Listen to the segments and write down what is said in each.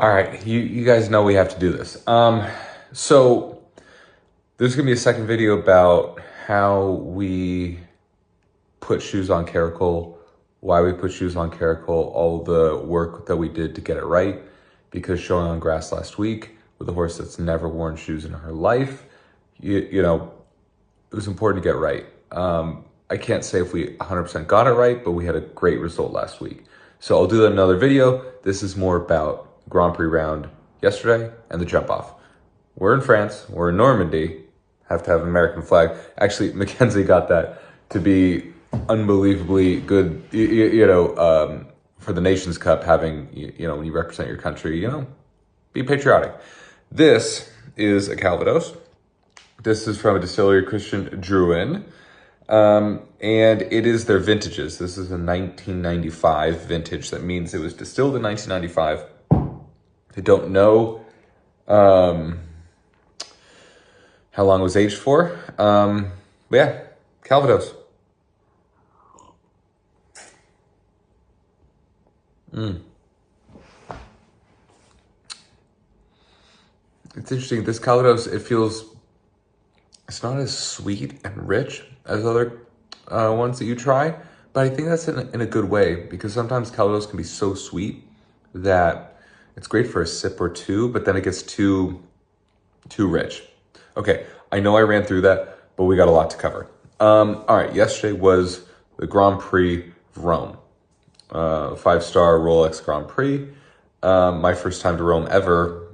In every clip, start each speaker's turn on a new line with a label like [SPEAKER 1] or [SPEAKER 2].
[SPEAKER 1] All right, you guys know we have to do this. So there's gonna be a second video about how we put shoes on Caracole, why we put shoes on Caracole, all the work that we did to get it right. Because showing on grass last week with a horse that's never worn shoes in her life, you know, it was important to get right. I can't say if we 100% got it right, but we had a great result last week. So I'll do that in another video. This is more about Grand Prix round yesterday and the jump off. We're in France, we're in Normandy, have to have an American flag. Actually, Mackenzie got that to be unbelievably good, for the Nations Cup, having, when you represent your country, be patriotic. This is a Calvados. This is from a distillery, Christian Drouin, and it is their vintages. This is a 1995 vintage. That means it was distilled in 1995. I don't know how long it was aged for. But yeah, Calvados. It's interesting. This Calvados, it's not as sweet and rich as other ones that you try, but I think that's in a good way, because sometimes Calvados can be so sweet that it's great for a sip or two, but then it gets too rich. Okay, I know I ran through that, but we got a lot to cover. All right, yesterday was the Grand Prix of Rome. 5-star Rolex Grand Prix. My first time to Rome ever,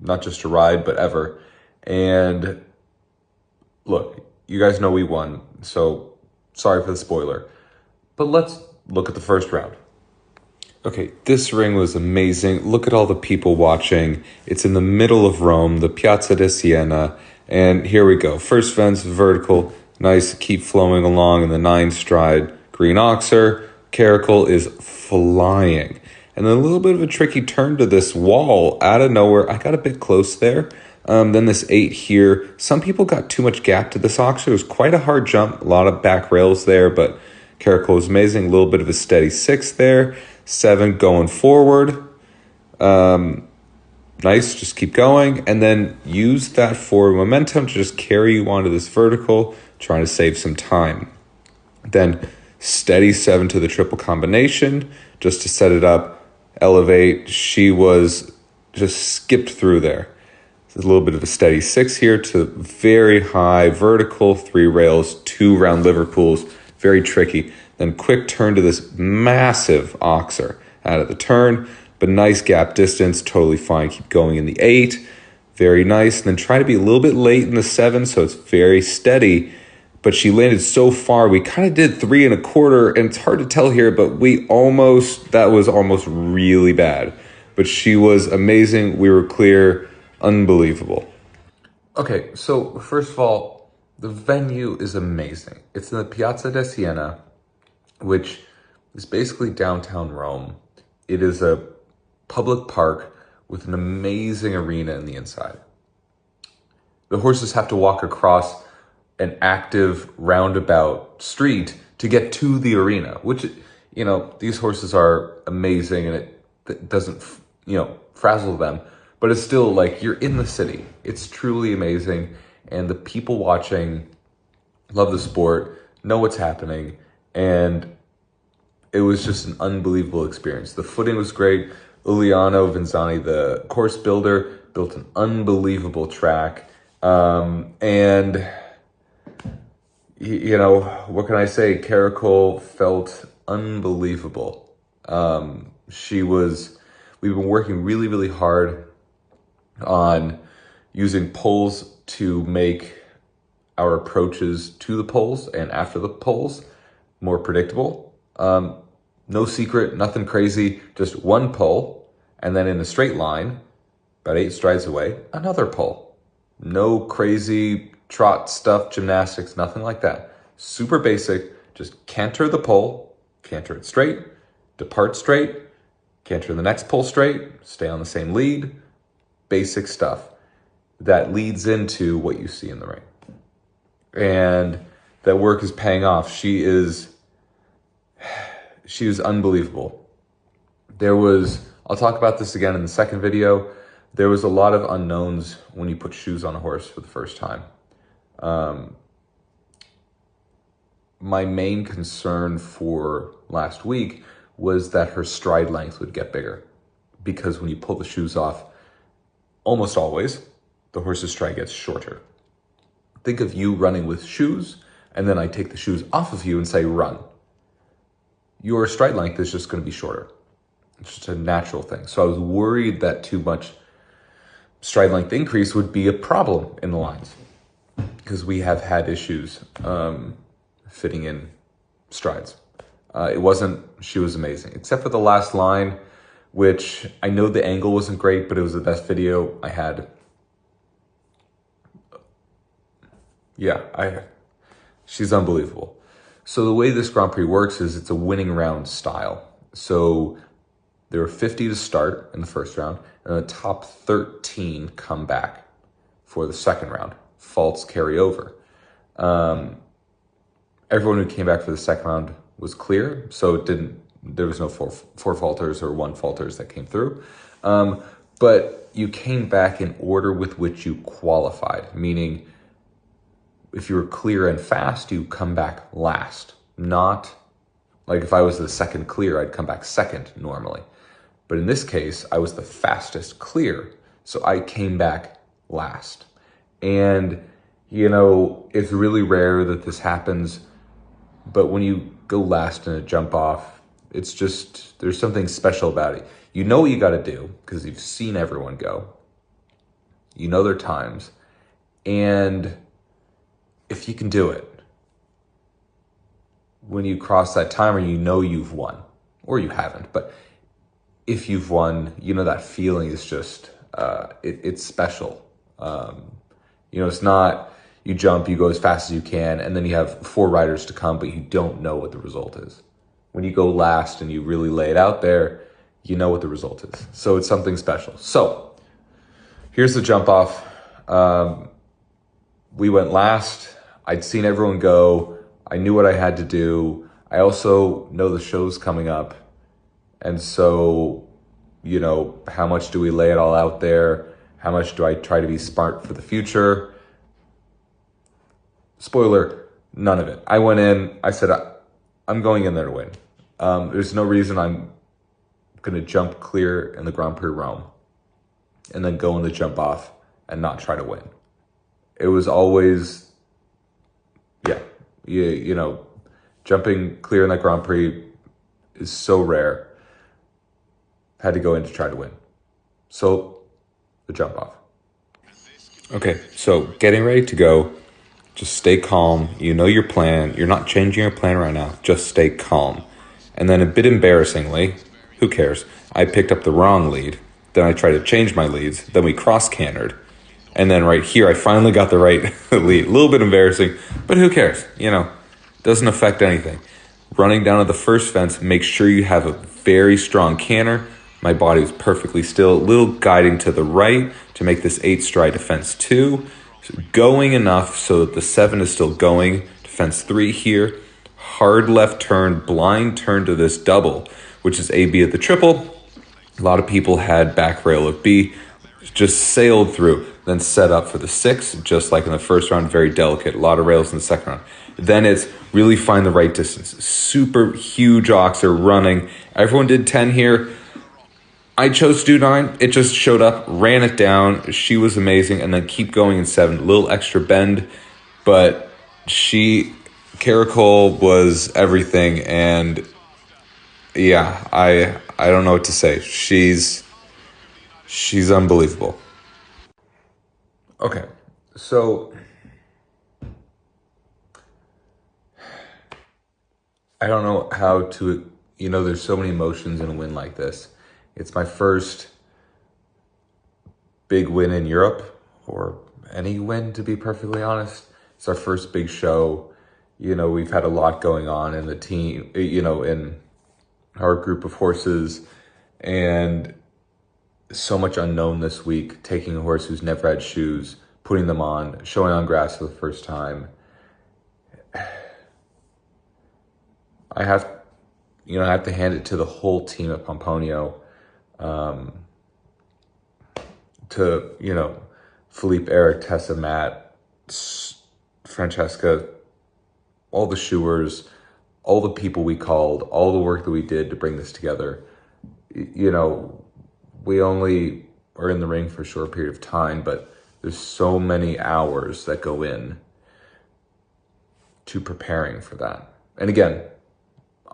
[SPEAKER 1] not just to ride, but ever. And look, you guys know we won, so sorry for the spoiler. But let's look at the first round. Okay, this ring was amazing. Look at all the people watching. It's in the middle of Rome, the Piazza di Siena. And here we go. First fence, vertical, nice, keep flowing along in the 9-stride green oxer. Caracole is flying. And then a little bit of a tricky turn to this wall out of nowhere. I got a bit close there. Then this 8 here. Some people got too much gap to this oxer. It was quite a hard jump. A lot of back rails there, but Caracole was amazing. A little bit of a steady 6 there. 7 going forward. Nice, just keep going. And then use that forward momentum to just carry you onto this vertical, trying to save some time. Then steady 7 to the triple combination, just to set it up, elevate. She was just skipped through there. There's a little bit of a steady 6 here to very high vertical, 3 rails, 2 round Liverpools, very tricky. Then quick turn to this massive oxer out of the turn, but nice gap distance, totally fine. Keep going in the 8, very nice. And then try to be a little bit late in the 7, so it's very steady. But she landed so far, we kind of did 3 1/4, and it's hard to tell here, but that was almost really bad. But she was amazing. We were clear, unbelievable. Okay, so first of all, the venue is amazing. It's in the Piazza di Siena, which is basically downtown Rome. It is a public park with an amazing arena in the inside. The horses have to walk across an active roundabout street to get to the arena, which, these horses are amazing, and it doesn't, frazzle them, but it's still like you're in the city. It's truly amazing. And the people watching love the sport, know what's happening. And it was just an unbelievable experience. The footing was great. Uliano Vinzani, the course builder, built an unbelievable track. And what can I say? Caracole felt unbelievable. We've been working really, really hard on using poles to make our approaches to the poles and after the poles more predictable. No secret, nothing crazy, just one pole, and then in a straight line, about 8 strides away, another pole. No crazy trot stuff, gymnastics, nothing like that. Super basic, just canter the pole, canter it straight, depart straight, canter the next pole straight, stay on the same lead. Basic stuff that leads into what you see in the ring. And that work is paying off. She was unbelievable. There was I'll talk about this again in the second video. There was a lot of unknowns when you put shoes on a horse for the first time. My main concern for last week was that her stride length would get bigger, because when you pull the shoes off, almost always, the horse's stride gets shorter. Think of you running with shoes, and then I take the shoes off of you and say run. Your stride length is just going to be shorter. It's just a natural thing. So I was worried that too much stride length increase would be a problem in the lines, because we have had issues fitting in strides. It wasn't, she was amazing, except for the last line, which I know the angle wasn't great, but it was the best video I had. Yeah, she's unbelievable. So the way this Grand Prix works is it's a winning round style. So there were 50 to start in the first round, and the top 13 come back for the second round. Faults carry over. Everyone who came back for the second round was clear, so there was no four falters or one falters that came through. But you came back in order with which you qualified, meaning if you were clear and fast, you come back last. Not like if I was the second clear, I'd come back second normally. But in this case, I was the fastest clear, so I came back last. And, you know, it's really rare that this happens, but when you go last in a jump off, it's just, there's something special about it. You know what you got to do because you've seen everyone go. You know their times. And if you can do it, when you cross that timer, you know you've won. Or you haven't, but if you've won, you know that feeling is just, it's special. You know, it's not, you jump, you go as fast as you can, and then you have 4 riders to come, but you don't know what the result is. When you go last and you really lay it out there, you know what the result is. So it's something special. So here's the jump off. We went last. I'd seen everyone go. I knew what I had to do. I also know the show's coming up. And so, you know, how much do we lay it all out there? How much do I try to be smart for the future? Spoiler, none of it. I went in, I said, I'm going in there to win. There's no reason I'm going to jump clear in the Grand Prix of Rome and then go in the jump off and not try to win. It was always, you know, jumping clear in that Grand Prix is so rare. Had to go in to try to win. So, the jump off. Okay, so getting ready to go. Just stay calm. You know your plan. You're not changing your plan right now. Just stay calm. And then a bit embarrassingly, who cares? I picked up the wrong lead. Then I tried to change my leads. Then we cross-cantered. And then right here, I finally got the right lead. A little bit embarrassing, but who cares? You know, doesn't affect anything. Running down to the first fence, make sure you have a very strong canter. My body was perfectly still. A little guiding to the right to make this 8 stride to fence 2. So going enough so that the 7 is still going to fence 3 here. Hard left turn, blind turn to this double, which is AB at the triple. A lot of people had back rail of B, just sailed through, then set up for the 6, just like in the first round, very delicate. A lot of rails in the second round. Then it's really find the right distance. Super huge oxer running. Everyone did 10 here. I chose to do 9. It just showed up, ran it down. She was amazing. And then keep going in 7. A little extra bend. But Caracole was everything. And yeah, I don't know what to say. She's unbelievable. Okay, so I don't know how to, you know, there's so many emotions in a win like this. It's my first big win in Europe, or any win, to be perfectly honest. It's our first big show. You know, we've had a lot going on in the team, you know, in our group of horses, and so much unknown this week, taking a horse who's never had shoes, putting them on, showing on grass for the first time. I have to hand it to the whole team at Pomponio. to, Philippe, Eric, Tessa, Matt, Francesca, all the shoers, all the people we called, all the work that we did to bring this together. We only are in the ring for a short period of time, but there's so many hours that go in to preparing for that. And again,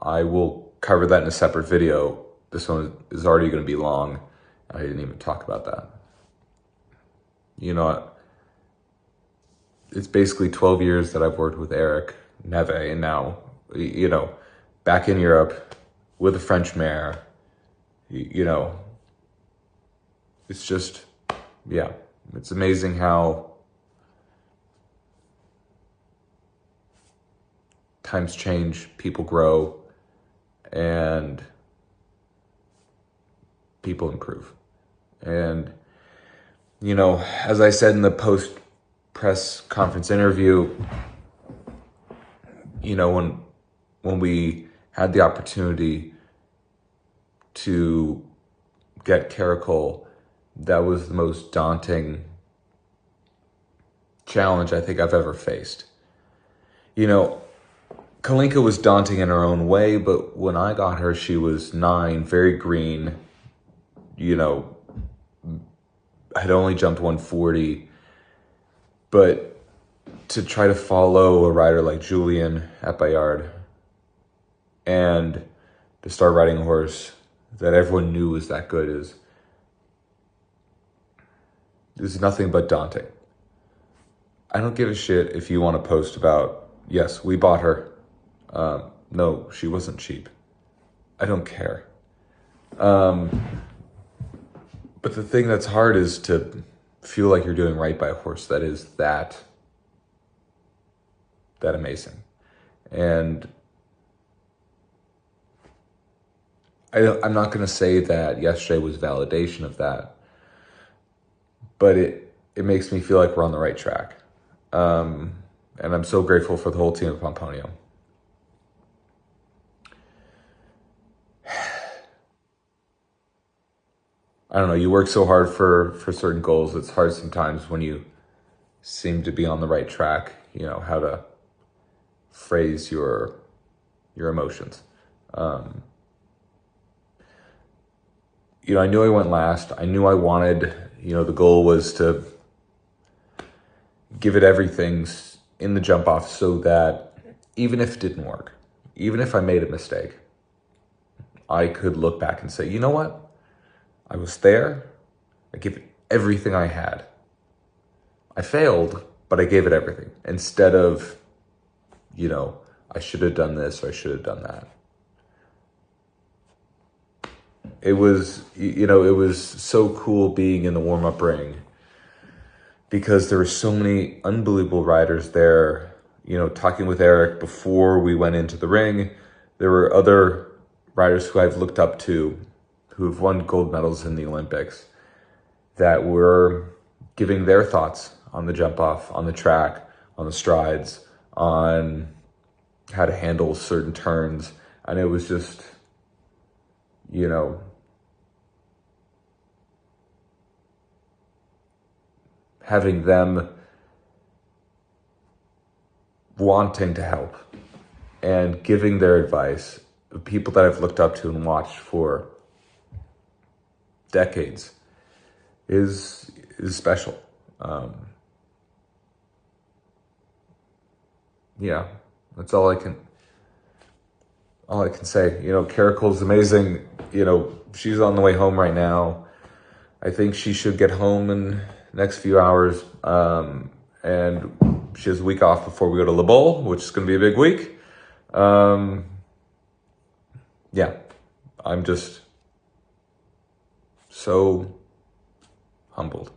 [SPEAKER 1] I will cover that in a separate video. This one is already going to be long. I didn't even talk about that. It's basically 12 years that I've worked with Eric, Neve, and now, back in Europe with a French mare, it's just, it's amazing how times change, people grow, and people improve. And, as I said in the post-press conference interview, when we had the opportunity to get Caracole, that was the most daunting challenge I think I've ever faced. Kalinka was daunting in her own way, but when I got her, she was 9, very green, had only jumped 140. But to try to follow a rider like Julian at Bayard and to start riding a horse that everyone knew was that good is nothing but daunting. I don't give a shit if you want to post about, yes, we bought her. No, she wasn't cheap. I don't care. But the thing that's hard is to feel like you're doing right by a horse that is that amazing. And I'm not going to say that yesterday was validation of that, but it makes me feel like we're on the right track. And I'm so grateful for the whole team at Pomponio. I don't know, you work so hard for certain goals. It's hard sometimes when you seem to be on the right track, how to phrase your emotions. I knew I went last. I knew I wanted, the goal was to give it everything in the jump off so that even if it didn't work, even if I made a mistake, I could look back and say, you know what? I was there. I gave it everything I had. I failed, but I gave it everything. Instead of, I should have done this or I should have done that. It was, it was so cool being in the warm-up ring because there were so many unbelievable riders there, talking with Eric before we went into the ring. There were other riders who I've looked up to who have won gold medals in the Olympics that were giving their thoughts on the jump off, on the track, on the strides, on how to handle certain turns. And it was just, having them wanting to help and giving their advice, people that I've looked up to and watched for decades is special. That's all I can say. Caracole's amazing. She's on the way home right now. I think she should get home in the next few hours. And she has a week off before we go to Le Bowl, which is going to be a big week. I'm just so humbled.